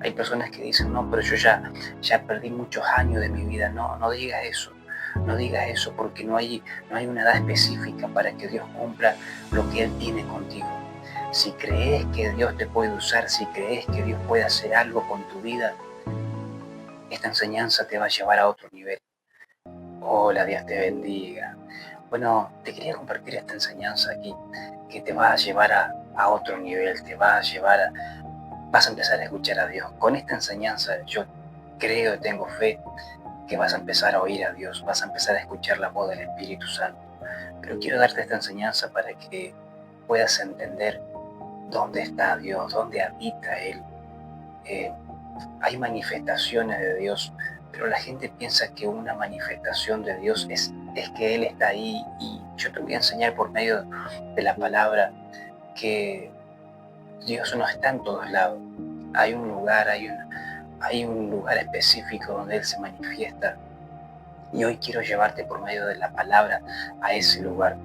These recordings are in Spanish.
Hay personas que dicen, no, pero yo ya perdí muchos años de mi vida. No digas eso. No digas eso porque no hay una edad específica para que Dios cumpla lo que Él tiene contigo. Si crees que Dios te puede usar, si crees que Dios puede hacer algo con tu vida, esta enseñanza te va a llevar a otro nivel. Hola, Dios te bendiga. Bueno, te quería compartir esta enseñanza aquí que te va a llevar a otro nivel, vas a empezar a escuchar a Dios. Con esta enseñanza yo creo, tengo fe que vas a empezar a oír a Dios, vas a empezar a escuchar la voz del Espíritu Santo. Pero quiero darte esta enseñanza para que puedas entender dónde está Dios, dónde habita Él. Hay manifestaciones de Dios, pero la gente piensa que una manifestación de Dios es que Él está ahí, y yo te voy a enseñar por medio de la palabra que Dios no está en todos lados. Hay un lugar específico donde Él se manifiesta, y hoy quiero llevarte por medio de la palabra a ese lugar.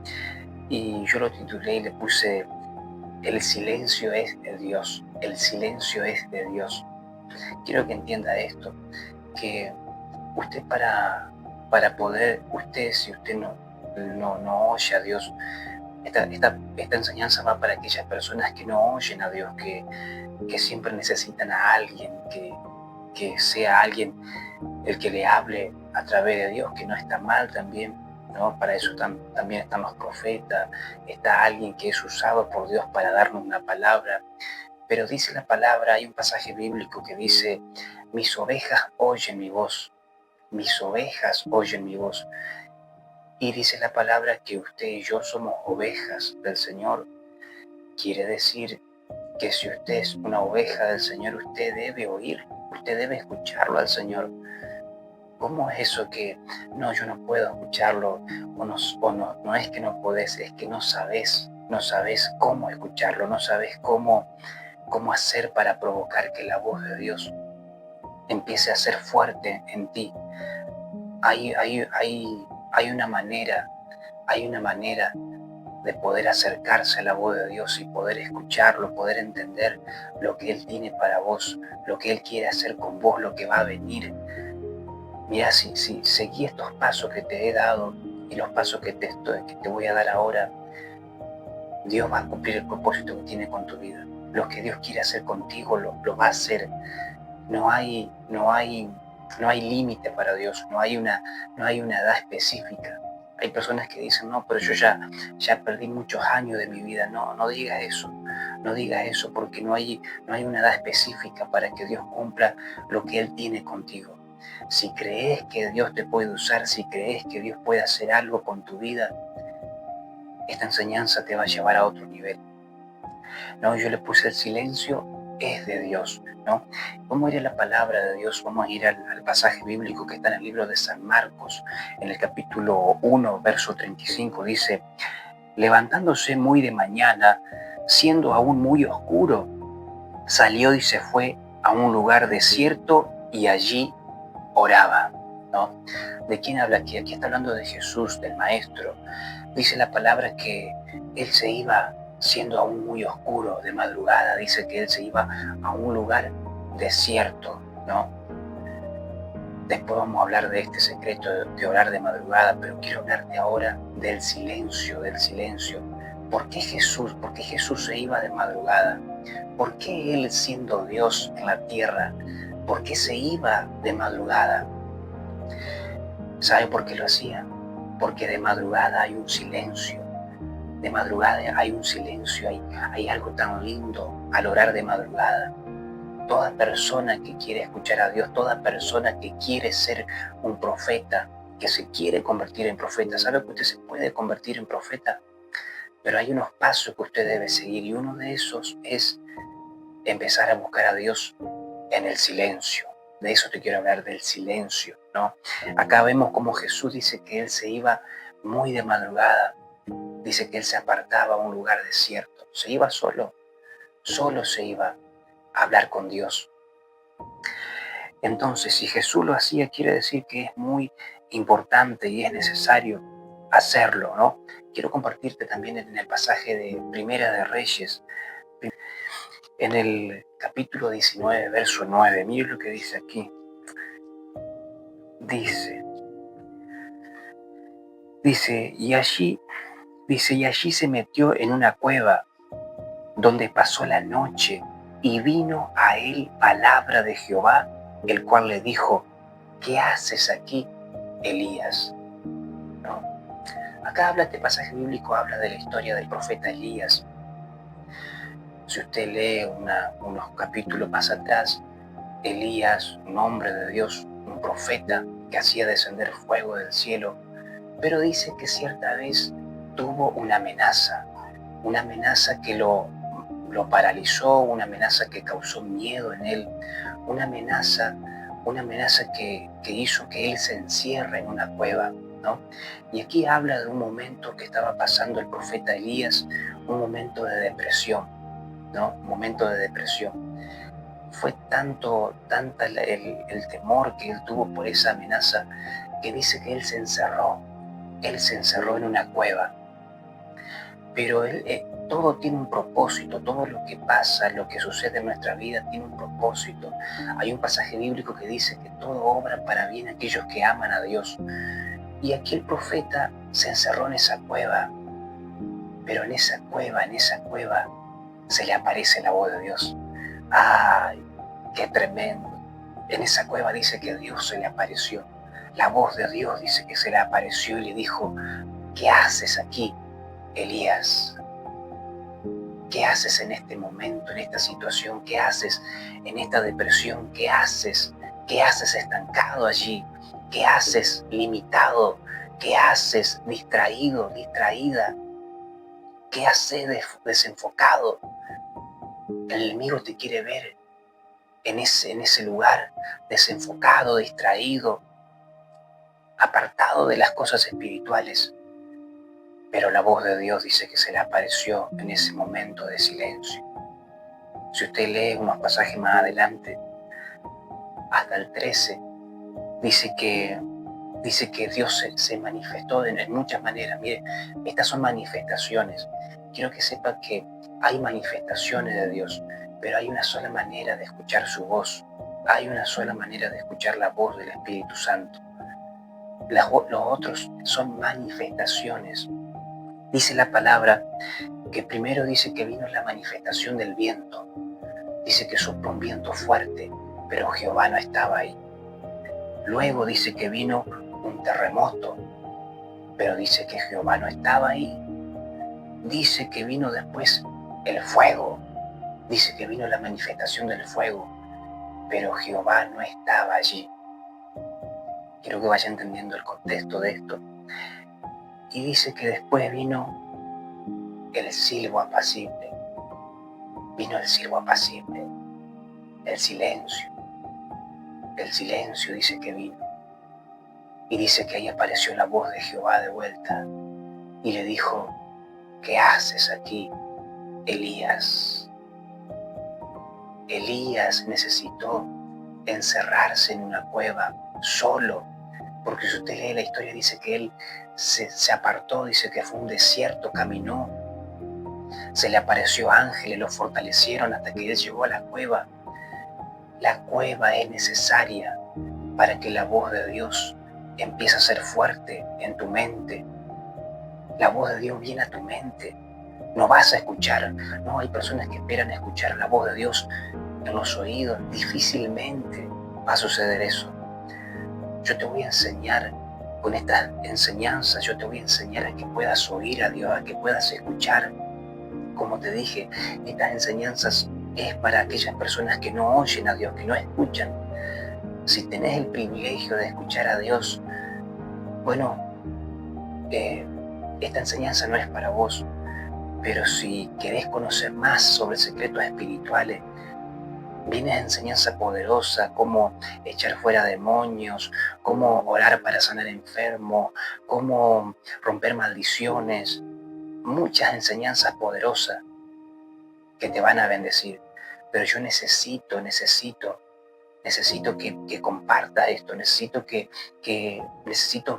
Y yo lo titulé y le puse: el silencio es de Dios, el silencio es de Dios. Quiero que entienda esto, que usted para poder, si usted no oye a Dios, esta enseñanza va para aquellas personas que no oyen a Dios, que siempre necesitan a alguien, que sea alguien el que le hable a través de Dios, que no está mal también, ¿no? Para eso también están los profetas, está alguien que es usado por Dios para darnos una palabra. Pero dice la palabra, hay un pasaje bíblico que dice: mis ovejas oyen mi voz, mis ovejas oyen mi voz. Y dice la palabra que usted y yo somos ovejas del Señor. Quiere decir que si usted es una oveja del Señor, usted debe oír, usted debe escucharlo al Señor. ¿Cómo es eso que no, yo no puedo escucharlo? No es que no podés, es que no sabes cómo escucharlo, no sabes cómo hacer para provocar que la voz de Dios empiece a ser fuerte en ti. Hay una manera de poder acercarse a la voz de Dios y poder escucharlo, poder entender lo que Él tiene para vos, lo que Él quiere hacer con vos, lo que va a venir. Mira, si seguí estos pasos que te he dado y los pasos que te voy a dar ahora, Dios va a cumplir el propósito que tiene con tu vida. Lo que Dios quiere hacer contigo lo va a hacer. No hay límite para Dios, no hay una edad específica. Hay personas que dicen, no, pero yo ya perdí muchos años de mi vida. No digas eso. No digas eso porque no hay una edad específica para que Dios cumpla lo que Él tiene contigo. Si crees que Dios te puede usar, si crees que Dios puede hacer algo con tu vida, esta enseñanza te va a llevar a otro nivel. No, yo le puse: el silencio es de Dios, ¿no? Vamos a ir a la palabra de Dios, vamos a ir al pasaje bíblico que está en el libro de San Marcos, en el capítulo 1, verso 35, dice: levantándose muy de mañana, siendo aún muy oscuro, salió y se fue a un lugar desierto y allí oraba, ¿no? ¿De quién habla aquí? Aquí está hablando de Jesús, del Maestro. Dice la palabra que Él se iba siendo aún muy oscuro de madrugada. Dice que Él se iba a un lugar desierto, ¿no? Después vamos a hablar de este secreto de orar de madrugada, pero quiero hablarte ahora del silencio, del silencio. ¿Por qué Jesús se iba de madrugada? ¿Por qué Él, siendo Dios en la tierra, por qué se iba de madrugada? ¿Sabe por qué lo hacía? Porque de madrugada hay un silencio. De madrugada hay un silencio, hay algo tan lindo al orar de madrugada. Toda persona que quiere escuchar a Dios, toda persona que quiere ser un profeta, que se quiere convertir en profeta, sabe que usted se puede convertir en profeta, pero hay unos pasos que usted debe seguir, y uno de esos es empezar a buscar a Dios en el silencio. De eso te quiero hablar, del silencio, ¿no? Acá vemos como Jesús dice que Él se iba muy de madrugada. Dice que Él se apartaba a un lugar desierto. Se iba solo se iba a hablar con Dios. Entonces, si Jesús lo hacía, quiere decir que es muy importante y es necesario hacerlo, ¿no? Quiero compartirte también en el pasaje de Primera de Reyes, en el capítulo 19, verso 9. Mire lo que dice aquí. Y allí se metió en una cueva donde pasó la noche, y vino a él palabra de Jehová, el cual le dijo: ¿qué haces aquí, Elías? ¿No? Acá este pasaje bíblico habla de la historia del profeta Elías. Si usted lee unos capítulos más atrás, Elías, un hombre de Dios, un profeta que hacía descender fuego del cielo, pero dice que cierta vez tuvo una amenaza que lo paralizó, una amenaza que causó miedo en él, una amenaza que hizo que él se encierre en una cueva, ¿no? Y aquí habla de un momento que estaba pasando el profeta Elías, un momento de depresión, ¿no? Un momento de depresión. Fue tanta el temor que él tuvo por esa amenaza, que dice que él se encerró en una cueva. Pero todo tiene un propósito, todo lo que pasa, lo que sucede en nuestra vida tiene un propósito. Hay un pasaje bíblico que dice que todo obra para bien a aquellos que aman a Dios. Y aquí el profeta se encerró en esa cueva, pero en esa cueva se le aparece la voz de Dios. ¡Ay, qué tremendo! En esa cueva dice que Dios se le apareció. La voz de Dios dice que se le apareció y le dijo: ¿qué haces aquí, Elías? ¿Qué haces en este momento, en esta situación? ¿Qué haces en esta depresión? ¿Qué haces? ¿Qué haces estancado allí? ¿Qué haces limitado? ¿Qué haces distraído, distraída? ¿Qué haces desenfocado? El enemigo te quiere ver en ese lugar, desenfocado, distraído, apartado de las cosas espirituales. Pero la voz de Dios dice que se le apareció en ese momento de silencio. Si usted lee unos pasajes más adelante, hasta el 13, dice que Dios se manifestó en muchas maneras. Mire, estas son manifestaciones. Quiero que sepa que hay manifestaciones de Dios, pero hay una sola manera de escuchar su voz. Hay una sola manera de escuchar la voz del Espíritu Santo. Los otros son manifestaciones. Dice la palabra que primero dice que vino la manifestación del viento. Dice que sopló un viento fuerte, pero Jehová no estaba ahí. Luego dice que vino un terremoto, pero dice que Jehová no estaba ahí. Dice que vino después el fuego. Dice que vino la manifestación del fuego, pero Jehová no estaba allí. Quiero que vaya entendiendo el contexto de esto. Y dice que después vino el silbo apacible. Vino el silbo apacible, el silencio. El silencio dice que vino. Y dice que ahí apareció la voz de Jehová de vuelta y le dijo: ¿qué haces aquí, Elías? Elías necesitó encerrarse en una cueva solo, porque si usted lee la historia dice que él se apartó, dice que fue un desierto, caminó, se le apareció ángeles, lo fortalecieron hasta que él llegó a la cueva. La cueva es necesaria para que la voz de Dios empiece a ser fuerte en tu mente. La voz de Dios viene a tu mente. No vas a escuchar. No, hay personas que esperan escuchar la voz de Dios en los oídos. Difícilmente va a suceder eso. Yo te voy a enseñar con estas enseñanzas, yo te voy a enseñar a que puedas oír a Dios, a que puedas escuchar. Como te dije, estas enseñanzas es para aquellas personas que no oyen a Dios, que no escuchan. Si tenés el privilegio de escuchar a Dios, bueno, esta enseñanza no es para vos. Pero si querés conocer más sobre secretos espirituales, viene enseñanza poderosa, cómo echar fuera demonios, cómo orar para sanar enfermos, cómo romper maldiciones. Muchas enseñanzas poderosas que te van a bendecir. Pero yo necesito que compartas esto, necesito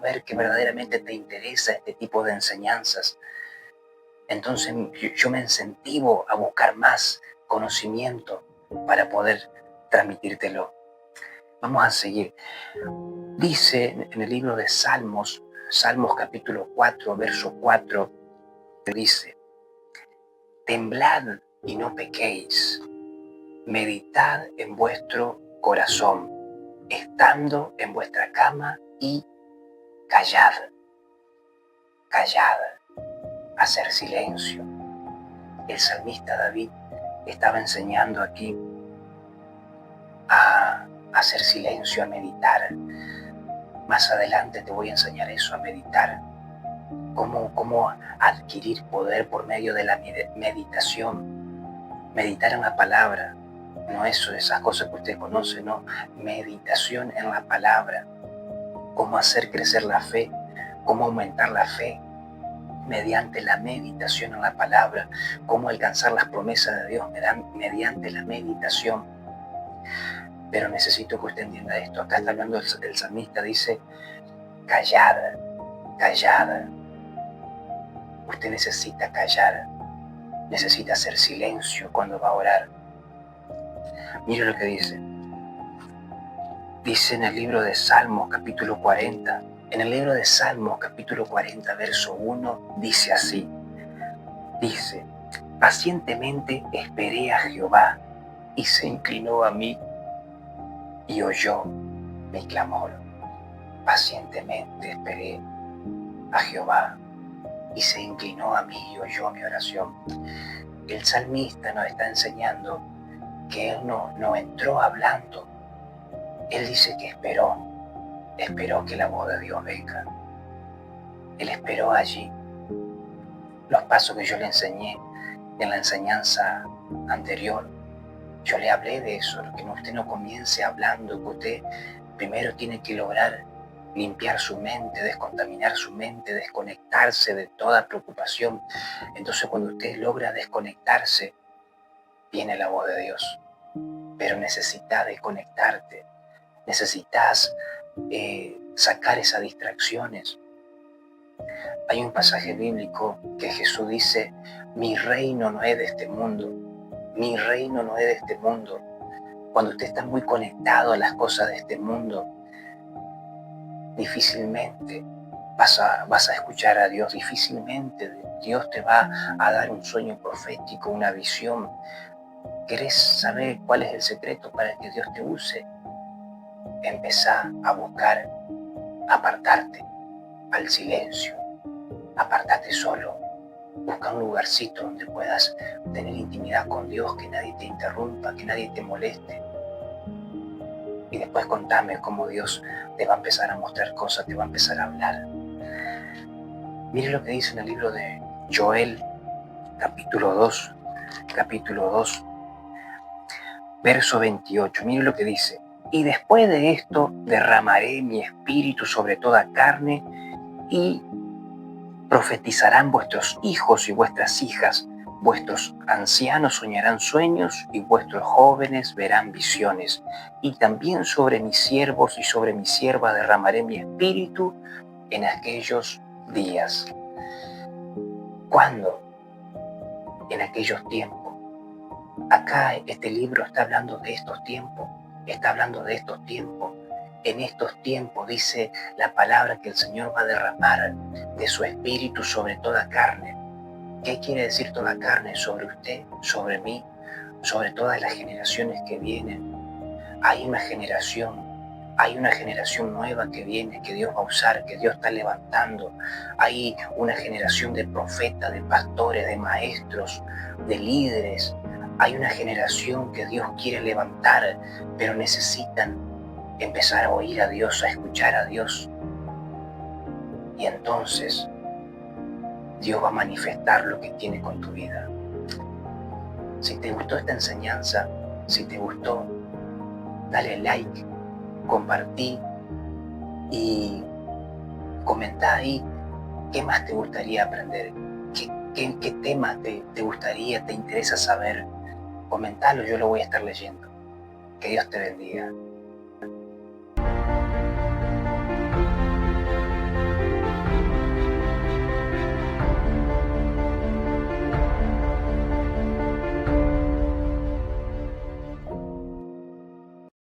ver que verdaderamente te interesa este tipo de enseñanzas. Entonces yo me incentivo a buscar más conocimiento, para poder transmitírtelo. Vamos a seguir. Dice en el libro de Salmos capítulo 4, verso 4, dice: temblad y no pequéis, meditad en vuestro corazón, estando en vuestra cama y callad, hacer silencio. El salmista David estaba enseñando aquí a hacer silencio, a meditar. Más adelante te voy a enseñar eso, a meditar. Cómo adquirir poder por medio de la meditación. Meditar en la palabra. No eso, esas cosas que usted conoce, no. Meditación en la palabra. Cómo hacer crecer la fe. Cómo aumentar la fe mediante la meditación en la palabra. Cómo alcanzar las promesas de Dios mediante la meditación. Pero necesito que usted entienda esto. Acá está hablando el salmista, dice: callada. Usted necesita callar, necesita hacer silencio cuando va a orar. Mire lo que dice. Dice en el libro de Salmos capítulo 40, verso 1, dice así. Dice: pacientemente esperé a Jehová y se inclinó a mí y oyó mi clamor. Pacientemente esperé a Jehová y se inclinó a mí y oyó mi oración. El salmista nos está enseñando que él no entró hablando. Él dice que esperó que la voz de Dios venga. Él esperó allí. Los pasos que yo le enseñé en la enseñanza anterior, yo le hablé de eso, que usted no comience hablando, que usted primero tiene que lograr limpiar su mente, descontaminar su mente, desconectarse de toda preocupación. Entonces cuando usted logra desconectarse, viene la voz de Dios. Pero necesitas desconectarte, necesitas sacar esas distracciones. Hay un pasaje bíblico que Jesús dice: mi reino no es de este mundo, mi reino no es de este mundo. Cuando usted está muy conectado a las cosas de este mundo, difícilmente vas a escuchar a Dios, difícilmente Dios te va a dar un sueño profético, una visión. ¿Querés saber cuál es el secreto para que Dios te use? Empezá a buscar apartarte al silencio, apartate solo, busca un lugarcito donde puedas tener intimidad con Dios, que nadie te interrumpa, que nadie te moleste. Y después contame cómo Dios te va a empezar a mostrar cosas, te va a empezar a hablar. Mire lo que dice en el libro de Joel, capítulo 2, verso 28. Mire lo que dice: y después de esto derramaré mi espíritu sobre toda carne, y profetizarán vuestros hijos y vuestras hijas, vuestros ancianos soñarán sueños y vuestros jóvenes verán visiones. Y también sobre mis siervos y sobre mis siervas derramaré mi espíritu en aquellos días. ¿Cuándo? En aquellos tiempos. Acá este libro está hablando de estos tiempos. En estos tiempos dice la palabra que el Señor va a derramar de su espíritu sobre toda carne. ¿Qué quiere decir toda carne? Sobre usted, sobre mí, sobre todas las generaciones que vienen. Hay una generación nueva que viene, que Dios va a usar, que Dios está levantando. Hay una generación de profetas, de pastores, de maestros, de líderes. Hay una generación que Dios quiere levantar, pero necesitan empezar a oír a Dios, a escuchar a Dios. Y entonces Dios va a manifestar lo que tiene con tu vida. Si te gustó esta enseñanza, si te gustó, dale like, compartí y comenta ahí qué más te gustaría aprender, qué tema te gustaría, te interesa saber. Comentalo, yo lo voy a estar leyendo. Que Dios te bendiga.